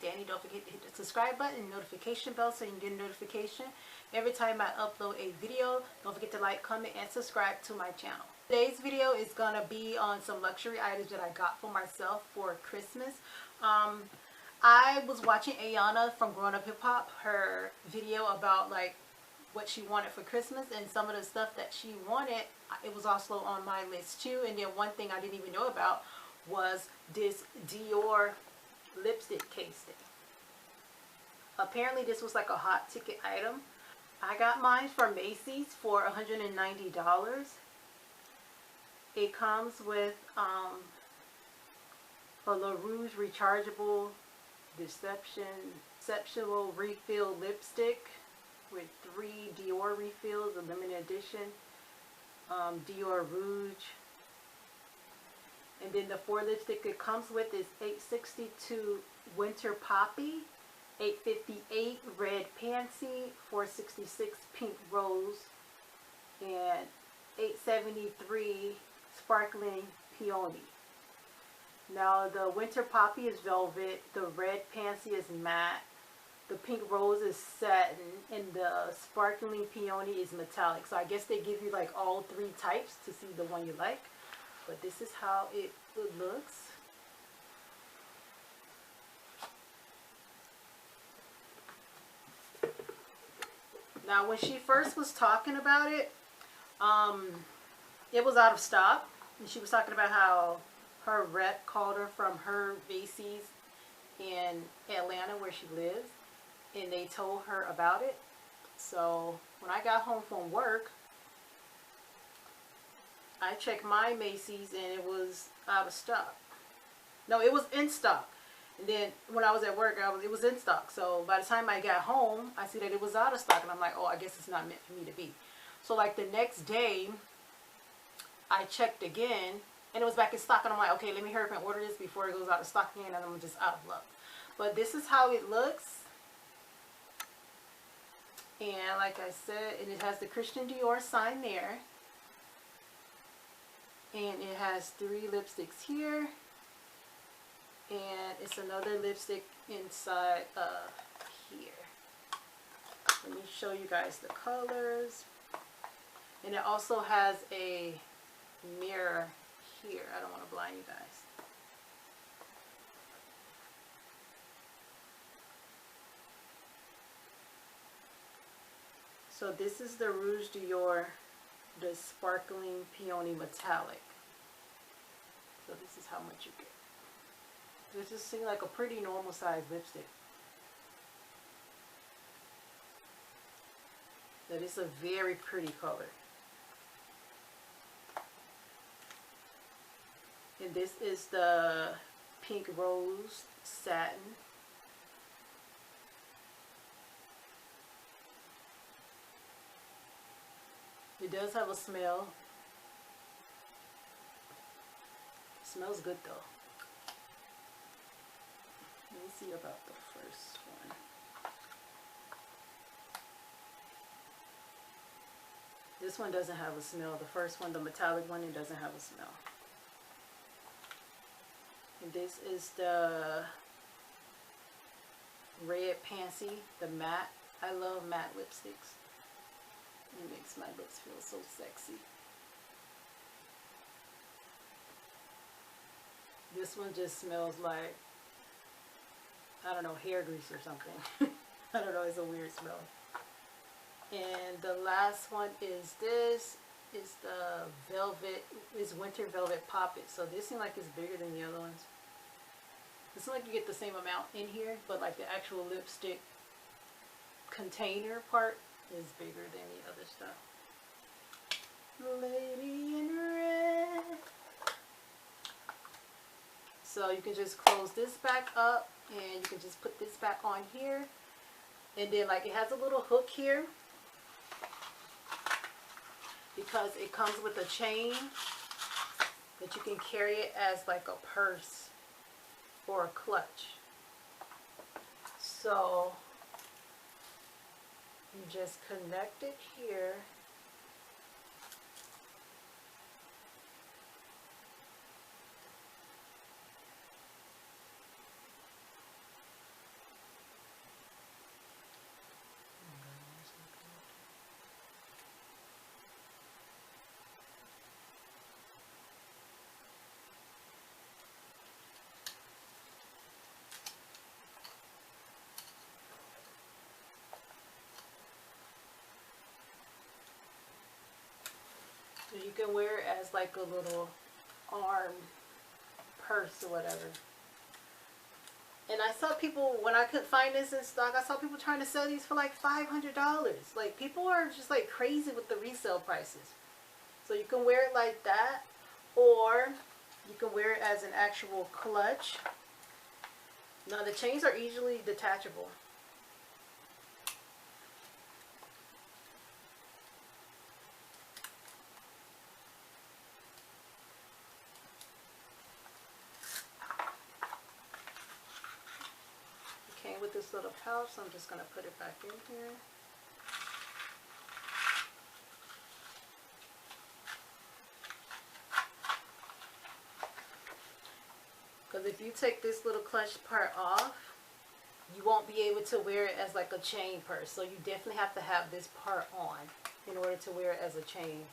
Danny. Don't forget to hit the subscribe button and notification bell so you can get a notification every time I upload a video. Don't forget to like, comment, and subscribe to my channel. Today's video is gonna be on some luxury items that I got for myself for Christmas. I was watching Ayana from Growing Up Hip Hop, her video about like what she wanted for Christmas, and some of the stuff that she wanted, it was also on my list too. And then one thing I didn't even know about was this Dior lipstick casing. Apparently this was like a hot ticket item. I got mine from Macy's for $190. It comes with a Rouge rechargeable exceptional refill lipstick with 3 Dior refills, a limited edition Dior Rouge. And then the 4 lipstick it comes with is 862 Winter Poppy, 858 Red Pansy, 466 Pink Rose, and 873 Sparkling Peony. Now the Winter Poppy is velvet, the Red Pansy is matte, the Pink Rose is satin, and the Sparkling Peony is metallic. So I guess they give you like all 3 types to see the one you like. But this is how it looks. Now when she first was talking about it, it was out of stock. And she was talking about how her rep called her from her Macy's in Atlanta where she lives, and they told her about it. So when I got home from work, I checked my Macy's and it was out of stock. No, it was in stock. And then when I was at work, it was in stock. So by the time I got home, I see that it was out of stock. And I'm like, oh, I guess it's not meant for me to be. So like the next day, I checked again and it was back in stock. And I'm like, okay, let me hurry up and order this before it goes out of stock again. And I'm just out of luck. But this is how it looks. And like I said, and it has the Christian Dior sign there. And it has 3 lipsticks here, and it's another lipstick inside here. Let me show you guys the colors. And it also has a mirror here. I don't want to blind you guys. So this is the Rouge Dior, the Sparkling Peony Metallic. So this is how much you get. This just seems like a pretty normal size lipstick. That is a very pretty color. And this is the Pink Rose Satin. It does have a smell. It smells good though. Let me see about the first one. This one doesn't have a smell. The first one, the metallic one, it doesn't have a smell. And this is the Red Pansy, the matte. I love matte lipsticks. It makes my lips feel so sexy. This one just smells like, I don't know, hair grease or something. I don't know, it's a weird smell. And the last one is this. It's the velvet, it's Winter Velvet Pop It. So this seems like it's bigger than the other ones. It seems like you get the same amount in here, but like the actual lipstick container part is bigger than the other stuff. Lady in Red. So you can just close this back up and you can just put this back on here. And then like it has a little hook here because it comes with a chain that you can carry it as like a purse. or a clutch. So you just connect it here. So you can wear it as like a little arm purse or whatever. And I saw people, when I couldn't find this in stock, I saw people trying to sell these for like $500. Like, people are just like crazy with the resale prices. So you can wear it like that, or you can wear it as an actual clutch. Now the chains are easily detachable. With this little pouch, so I'm just going to put it back in here. Because if you take this little clutch part off, you won't be able to wear it as like a chain purse. So you definitely have to have this part on in order to wear it as a chain.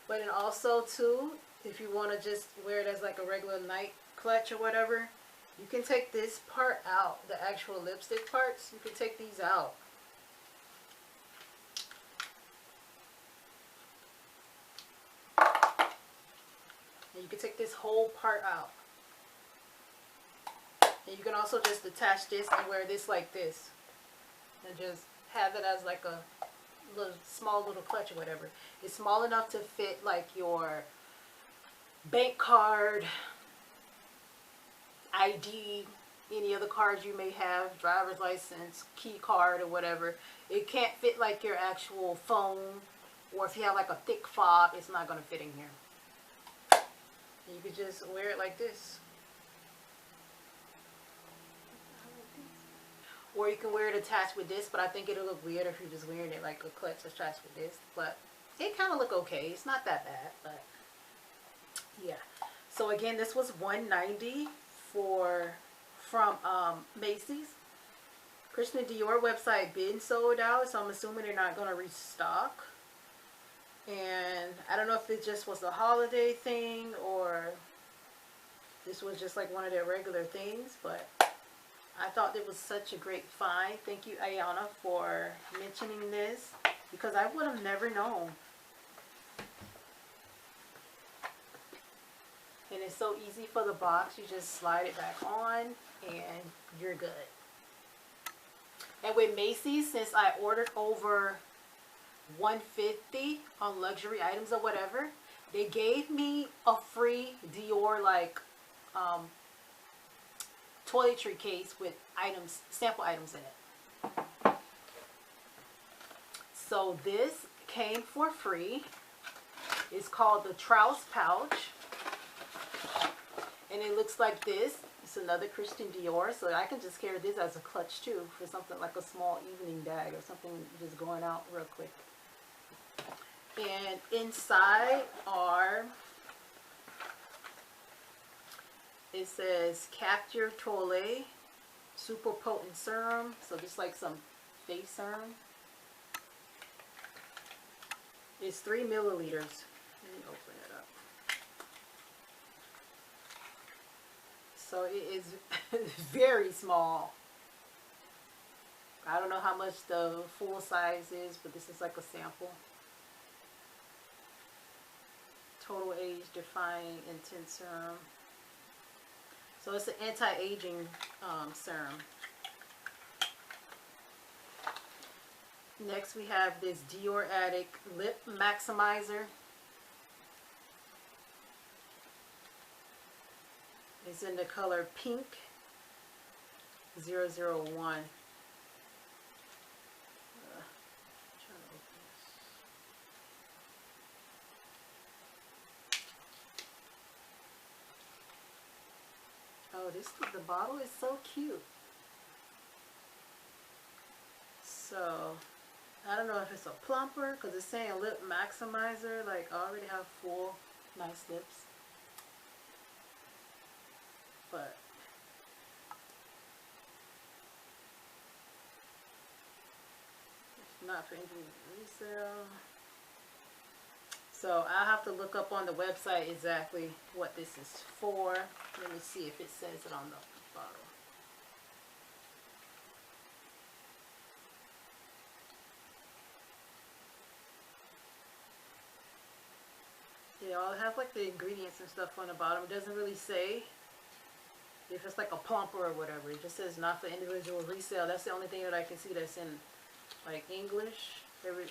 But and also too, if you want to just wear it as like a regular night clutch or whatever, you can take this part out, the actual lipstick parts, you can take these out. And you can take this whole part out. And you can also just detach this and wear this like this. And just have it as like a little small little clutch or whatever. It's small enough to fit like your bank card, ID, any other cards you may have, driver's license, key card or whatever. It can't fit like your actual phone, or if you have like a thick fob, it's not going to fit in here. And you could just wear it like this. Or you can wear it attached with this, but I think it'll look weird if you're just wearing it like a clutch attached with this. But it kind of look okay. It's not that bad, but yeah. So again, this was $190 from Macy's. Christian Dior website been sold out, so I'm assuming they're not going to restock. And I don't know if it just was a holiday thing or this was just like one of their regular things, but I thought it was such a great find. Thank you, Ayana, for mentioning this, because I would have never known. And it's so easy for the box. You just slide it back on and you're good. And with Macy's, since I ordered over $150 on luxury items or whatever, they gave me a free Dior like toiletry case with items, sample items in it. So this came for free. It's called the Trouse pouch, and it looks like this. It's another Christian Dior, so I can just carry this as a clutch too for something like a small evening bag or something just going out real quick. And inside are, it says Capture Toilette Super Potent Serum. So just like some face serum. It's 3 milliliters. Let me open it up. So it is very small. I don't know how much the full size is, but this is like a sample. Total Age Defying Intense Serum. So it's an anti-aging serum. Next we have this Dior Addict Lip Maximizer. It's in the color Pink 001. Oh, the bottle is so cute. So I don't know if it's a plumper because it's saying lip maximizer. Like, I already have full nice lips, but it's not for any resale. So I'll have to look up on the website exactly what this is for. Let me see if it says it on the bottle. Yeah, I'll have like the ingredients and stuff on the bottom. It doesn't really say if it's like a plumper or whatever. It just says not for individual resale. That's the only thing that I can see that's in like English.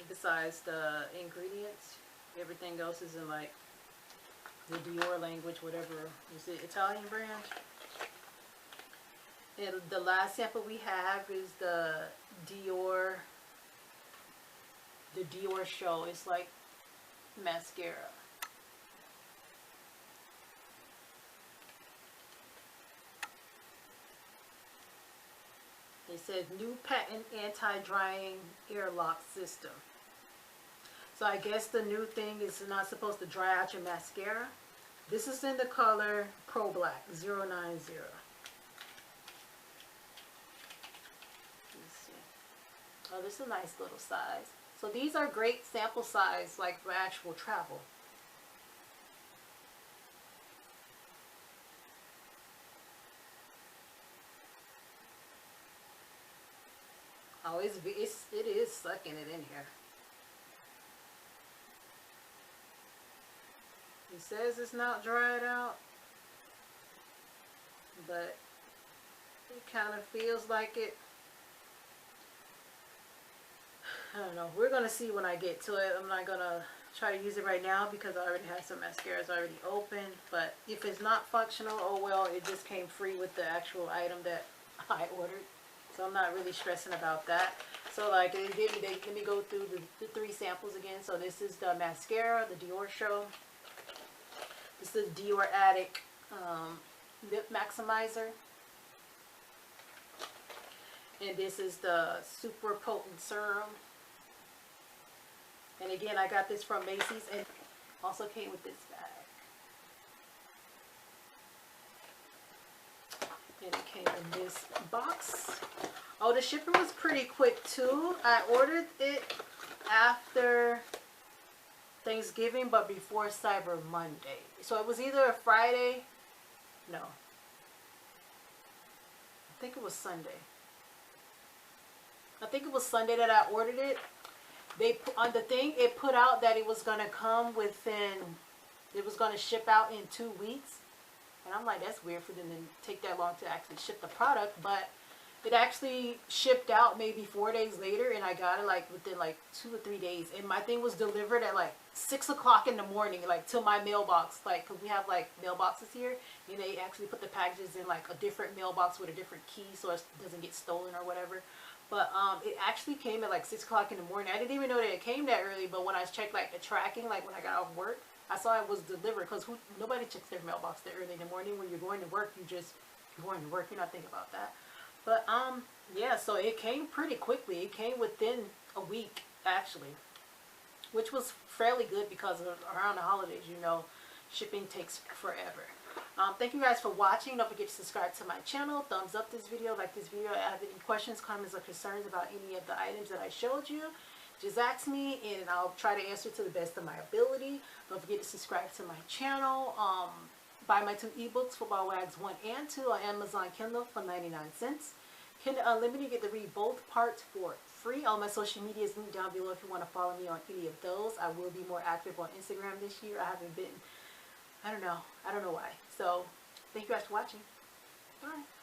Besides the ingredients, everything else is in like the Dior language, whatever. Is it Italian brand? And the last sample we have is the Dior Show. It's like mascara. It says new patent anti-drying airlock system. So I guess the new thing is not supposed to dry out your mascara. This is in the color Pro Black 090. Let's see. Oh, this is a nice little size. So these are great sample size, like for actual travel. Oh, it is sucking it in here. It says it's not dried out, but it kind of feels like it. I don't know. We're going to see when I get to it. I'm not going to try to use it right now because I already have some mascaras already open. But if it's not functional, oh well, it just came free with the actual item that I ordered. So I'm not really stressing about that. So like let me go through the 3 samples again. So this is the mascara, the Dior Show. This is Dior Addict Lip Maximizer. And this is the Super Potent Serum. And again, I got this from Macy's and also came with this bag. And it came in this box. Oh, the shipping was pretty quick too. I ordered it after Thanksgiving, but before Cyber Monday. So it was either a Friday. No. I think it was Sunday. I think it was Sunday that I ordered it. They on the thing, it put out that it was going to come within, it was going to ship out in 2 weeks. And I'm like, that's weird for them to take that long to actually ship the product. But it actually shipped out maybe 4 days later, and I got it like within like 2 or 3 days. And my thing was delivered at like 6 o'clock in the morning, like to my mailbox. Like, cause we have like mailboxes here, and they actually put the packages in like a different mailbox with a different key so it doesn't get stolen or whatever. But it actually came at like 6 o'clock in the morning. I didn't even know that it came that early, but when I checked like the tracking, like when I got off work, I saw it was delivered, because nobody checks their mailbox that early in the morning. When you're going to work, you're going to work, you're not thinking about that. But yeah, so it came pretty quickly. It came within a week actually, which was fairly good because around the holidays, you know, shipping takes forever. Thank you guys for watching. Don't forget to subscribe to my channel. Thumbs up this video, like this video. If you have any questions, comments, or concerns about any of the items that I showed you, just ask me and I'll try to answer to the best of my ability. Don't forget to subscribe to my channel. Buy my 2 ebooks, Football Wags 1 and 2 on Amazon Kindle for 99 cents. Kindle Unlimited, you get to read both parts for free. All my social media is linked down below if you want to follow me on any of those. I will be more active on Instagram this year. I haven't been, I don't know why. So, thank you guys for watching. Bye.